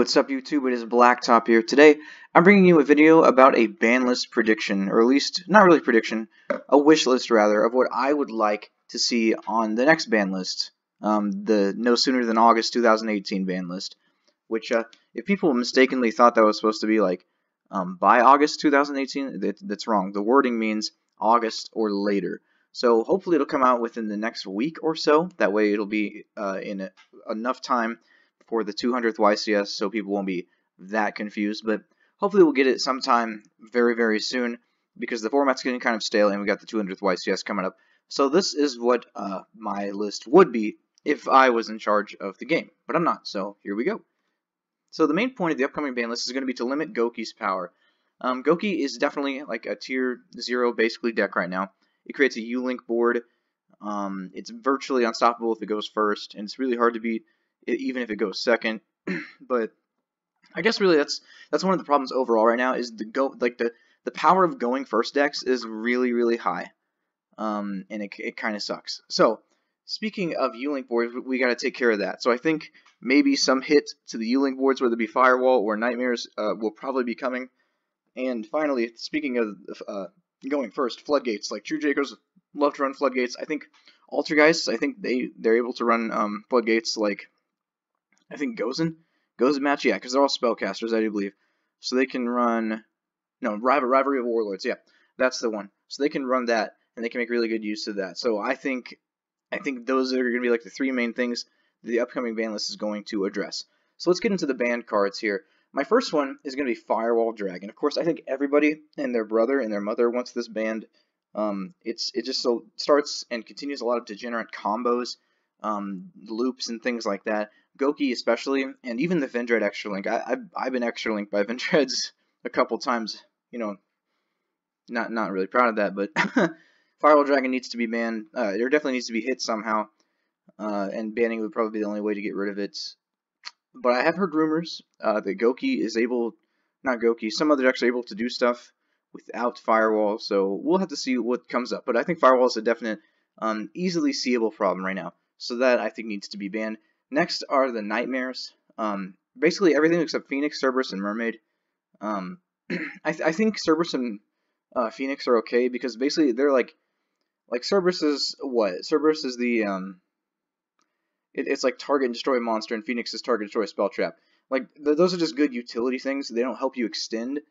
What's up YouTube, it is Blacktop here. Today, I'm bringing you a video about a ban list prediction, or at least, not really prediction, a wish list rather, of what I would like to see on the next ban list, the no sooner than August 2018 ban list, which, if people mistakenly thought that was supposed to be like, by August 2018, that's wrong. The wording means August or later. So hopefully it'll come out within the next week or so, that way it'll be in enough time for the 200th YCS, so people won't be that confused, but hopefully we'll get it sometime very, very soon, because the format's getting kind of stale, and we got the 200th YCS coming up. So this is what my list would be if I was in charge of the game, but I'm not, so here we go. So the main point of the upcoming ban list is going to be to limit Goki's power. Goki is definitely like a tier 0 basically deck right now. It creates a U-Link board. It's virtually unstoppable if it goes first, and it's really hard to beat even if it goes second. But I guess really that's one of the problems overall right now, is the power of going first decks is really high, and it kind of sucks. So speaking of U-Link boards, we got to take care of that. So I think maybe some hit to the U-Link boards, whether it be Firewall or Nightmares, will probably be coming. And finally, speaking of going first, Floodgates. Like True Dracos love to run Floodgates. I think Altergeists, I think they're able to run Floodgates. Like I think Gozen match, yeah, because they're all spellcasters, I do believe. So they can run, no, Rivalry of Warlords, yeah, that's the one. So they can run that, and they can make really good use of that. So I think those are going to be like the three main things the upcoming ban list is going to address. So let's get into the banned cards here. My first one is going to be Firewall Dragon. Of course, I think everybody and their brother and their mother wants this banned. It just so starts and continues a lot of degenerate combos, loops and things like that. Goki especially, and even the Vendread Extra Link. I've been Extra Linked by Vendreads a couple times. You know, not really proud of that, but Firewall Dragon needs to be banned. It definitely needs to be hit somehow, and banning would probably be the only way to get rid of it. But I have heard rumors that Goki is able, not Goki, some other decks are able to do stuff without Firewall, so we'll have to see what comes up. But I think Firewall is a definite, easily seeable problem right now, so that I think needs to be banned. Next are the Nightmares. Basically everything except Phoenix, Cerberus, and Mermaid. I think Cerberus and Phoenix are okay, because basically they're like Cerberus is what? Cerberus is the it's like target and destroy monster, and Phoenix is target destroy spell trap. Like those are just good utility things. They don't help you extend.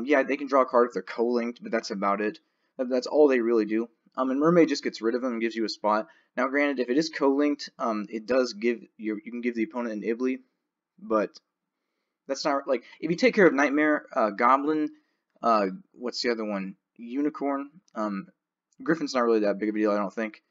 Yeah, they can draw a card if they're co-linked, but that's about it. That's all they really do. And Mermaid just gets rid of them and gives you a spot. Now, granted, if it is co-linked, it does give you can give the opponent an Ibly, but that's not like if you take care of Nightmare, Goblin, what's the other one? Unicorn. Griffin's not really that big of a deal, I don't think.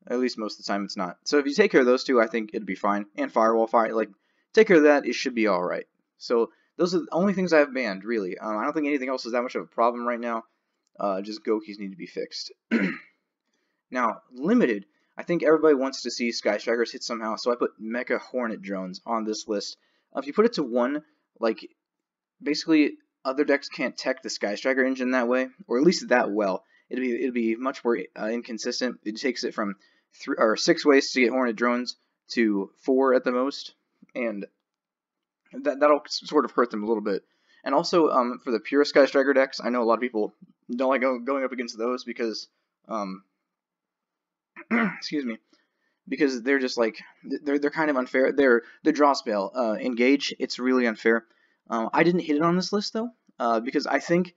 At least most of the time, it's not. So if you take care of those two, I think it'd be fine. And Firewall, like take care of that, it should be all right. So those are the only things I have banned, really. I don't think anything else is that much of a problem right now. Just Gokis need to be fixed. Now, limited. I think everybody wants to see Sky Strikers hit somehow, so I put Mecha Hornet Drones on this list. If you put it to 1, like, basically, other decks can't tech the Sky Striker engine that way, or at least that well. It'd be much more inconsistent. It takes it from 3 or 6 ways to get Hornet Drones to 4 at the most, and that'll sort of hurt them a little bit. And also, for the pure Sky Striker decks, I know a lot of people don't like going up against those because, excuse me, because they're just like, they're kind of unfair. The draw spell, Engage, it's really unfair. I didn't hit it on this list though, because I think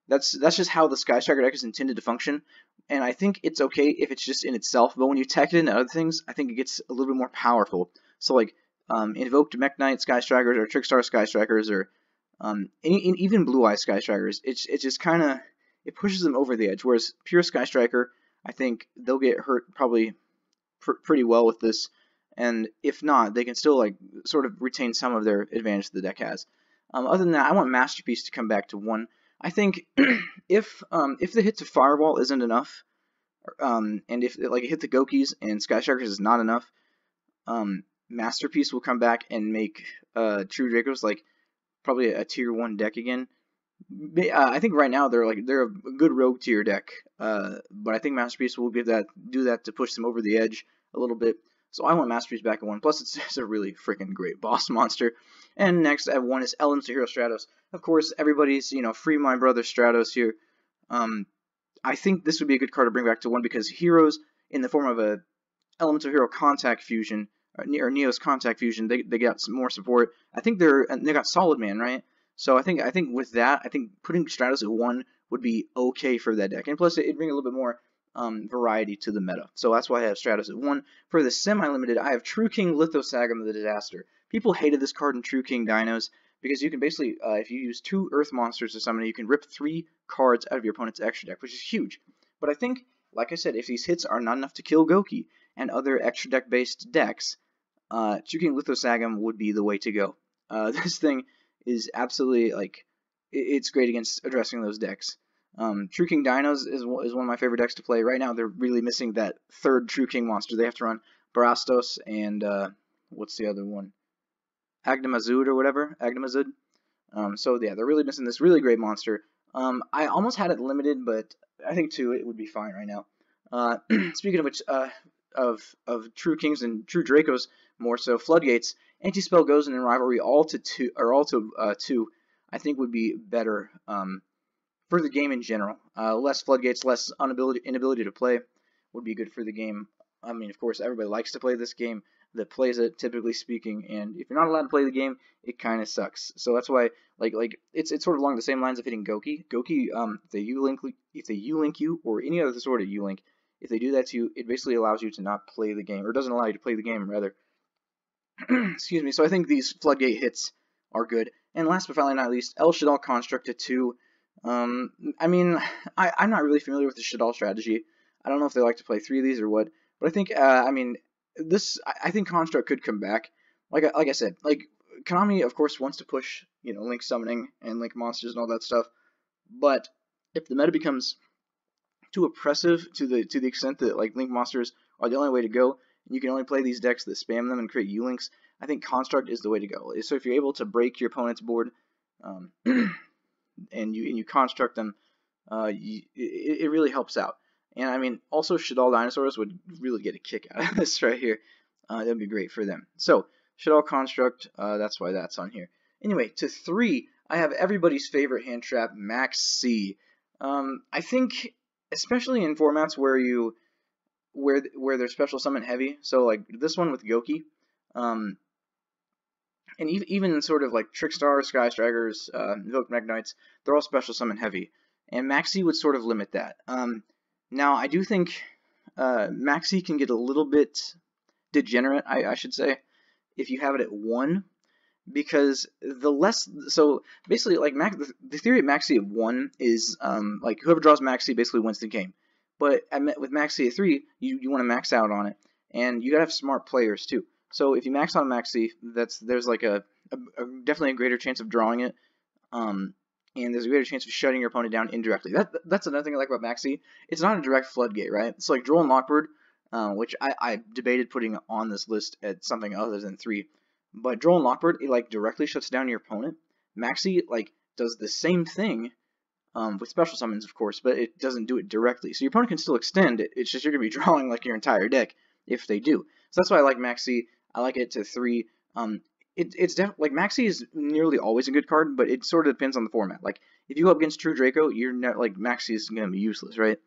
that's just how the Sky Striker deck is intended to function, and I think it's okay if it's just in itself, but when you tech it into other things, I think it gets a little bit more powerful. So like, Invoked Mech Knight Sky Strikers, or Trickstar Sky Strikers, or even Blue Eye Sky Strikers, it's just kind of, it pushes them over the edge, whereas pure Sky Striker, I think they'll get hurt probably pretty well with this, and if not, they can still like sort of retain some of their advantage the deck has. Other than that, I want Masterpiece to come back to 1. I think if the hit to Firewall isn't enough, and if like a hit to Gokis and Sky Strikers is not enough, Masterpiece will come back and make True Dracos like probably a tier 1 deck again. I think right now they're a good rogue tier deck, but I think Masterpiece will do that to push them over the edge a little bit. So I want Masterpiece back at 1. Plus, it's a really freaking great boss monster. And next at 1 is Elemental Hero Stratos. Of course, everybody's, free my brother Stratos here. I think this would be a good card to bring back to 1 because heroes in the form of a Elemental Hero Contact Fusion, or Neos Contact Fusion, they got some more support. I think they got Solid Man, right? So I think with that, I think putting Stratos at 1 would be okay for that deck, and plus it'd bring a little bit more variety to the meta. So that's why I have Stratos at 1. For the semi-limited, I have True King Lithosagam the Disaster. People hated this card in True King Dinos because you can basically, if you use 2 Earth monsters to summon it, you can rip 3 cards out of your opponent's extra deck, which is huge. But I think, like I said, if these hits are not enough to kill Goki and other extra deck based decks, True King Lithosagam would be the way to go. This thing is absolutely, like, it's great against addressing those decks. True King Dinos is one of my favorite decks to play. Right now, they're really missing that 3rd True King monster. They have to run Barastos and, what's the other one? Agnemazud or whatever. Agnemazud. So yeah, they're really missing this really great monster. I almost had it limited, but I think 2 it would be fine right now. Speaking of which, of True Kings and True Dracos, more so Floodgates, Anti-Spell goes in Rivalry all to 2, I think would be better for the game in general. Less Floodgates, less inability to play would be good for the game. I mean, of course, everybody likes to play this game that plays it, typically speaking, and if you're not allowed to play the game, it kind of sucks. So that's why, like it's sort of along the same lines of hitting Goki. Goki, if they U-link you, or any other sort of U-link, if they do that to you, it basically allows you to not play the game, or doesn't allow you to play the game, rather. Excuse me. So I think these Floodgate hits are good. And last but finally not least, El Shaddoll Construct at 2. I mean, I'm not really familiar with the Shaddoll strategy. I don't know if they like to play 3 of these or what, but I think, I mean, I think Construct could come back. Like I said, like, Konami, of course, wants to push, Link summoning and Link monsters and all that stuff, but if the meta becomes too oppressive to the extent that, like, Link monsters are the only way to go, and you can only play these decks that spam them and create U-Links, I think Construct is the way to go. So if you're able to break your opponent's board, and you construct them, it really helps out. And I mean, also Shaddoll Dinosaurs would really get a kick out of this right here. That would be great for them. So Shaddoll Construct, that's why that's on here. Anyway, to 3, I have everybody's favorite hand trap, Max C. I think, especially in formats where they're special summon heavy, so like this one with Goki, and even sort of like Trickstar, Sky Strikers, Invoke Magnites, they're all special summon heavy. And Maxi would sort of limit that. Now, I do think Maxi can get a little bit degenerate, I should say, if you have it at 1. Because so basically, like, the theory of Maxi at 1 is, like, whoever draws Maxi basically wins the game. But with Maxi at 3, you want to max out on it. And you gotta have smart players, too. So if you max on Maxi, there's like a definitely a greater chance of drawing it, and there's a greater chance of shutting your opponent down indirectly. That's another thing I like about Maxi. It's not a direct floodgate, right? It's like Droll and Lockbird, which I debated putting on this list at something other than 3. But Droll and Lockbird, it like directly shuts down your opponent. Maxi like does the same thing with special summons, of course, but it doesn't do it directly. So your opponent can still extend it. It's just you're gonna be drawing like your entire deck if they do. So that's why I like Maxi. I like it to 3. It's definitely, like, Maxi is nearly always a good card, but it sort of depends on the format. Like, if you go up against True Draco, you're not, like, Maxi is going to be useless, right?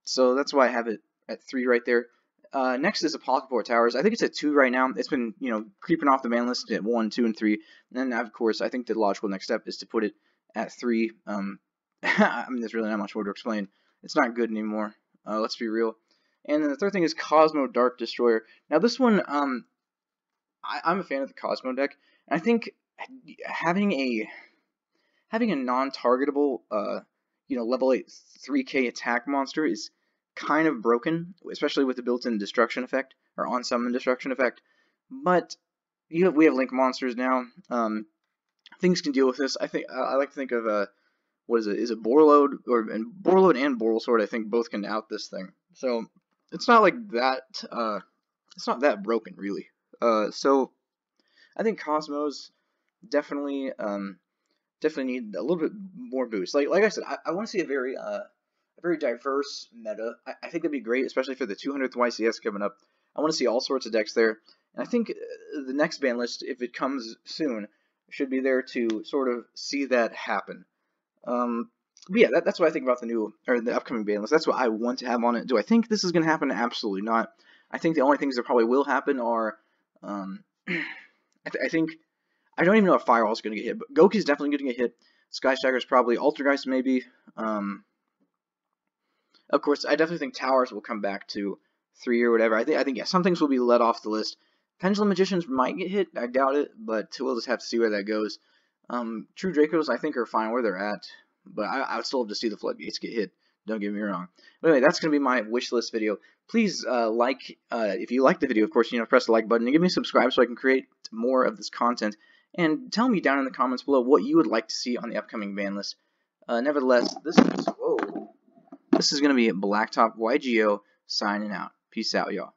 So that's why I have it at 3 right there. Next is Apothecary Towers. I think it's at 2 right now. It's been, creeping off the ban list at 1, 2, and 3. And then, of course, I think the logical next step is to put it at 3. I mean, there's really not much more to explain. It's not good anymore. Let's be real. And then the third thing is Cosmo Dark Destroyer. Now this one, I'm a fan of the Cosmo deck, and I think having a non-targetable, level 8 3K attack monster is kind of broken, especially with the built-in destruction effect, or on-summon destruction effect. But we have Link monsters now. Things can deal with this. I think I like to think of what is it? Is it Borreload, and Borreload and Borrelsword? I think both can out this thing. So it's not like that. It's not that broken, really. So I think Cosmos definitely need a little bit more boost. Like I said, I want to see a very diverse meta. I think that'd be great, especially for the 200th YCS coming up. I want to see all sorts of decks there, And I think the next ban list, if it comes soon, should be there to sort of see that happen. But yeah, that's what I think about the upcoming ban list. That's what I want to have on it. Do I think this is going to happen? Absolutely not. I think the only things that probably will happen are, I think, I don't even know if Firewall is going to get hit, but Goki is definitely going to get hit. Sky Stagger is probably, Altergeist maybe. Of course, I definitely think Towers will come back to 3 or whatever. I think yeah, some things will be let off the list. Pendulum Magicians might get hit. I doubt it, but we'll just have to see where that goes. True Dracos, I think, are fine where they're at, but I would still love to see the Floodgates get hit. Don't get me wrong. But anyway, that's going to be my wish list video. Please if you like the video, of course, press the like button and give me a subscribe so I can create more of this content. And tell me down in the comments below what you would like to see on the upcoming ban list. Nevertheless, this is going to be Blacktop YGO signing out. Peace out, y'all.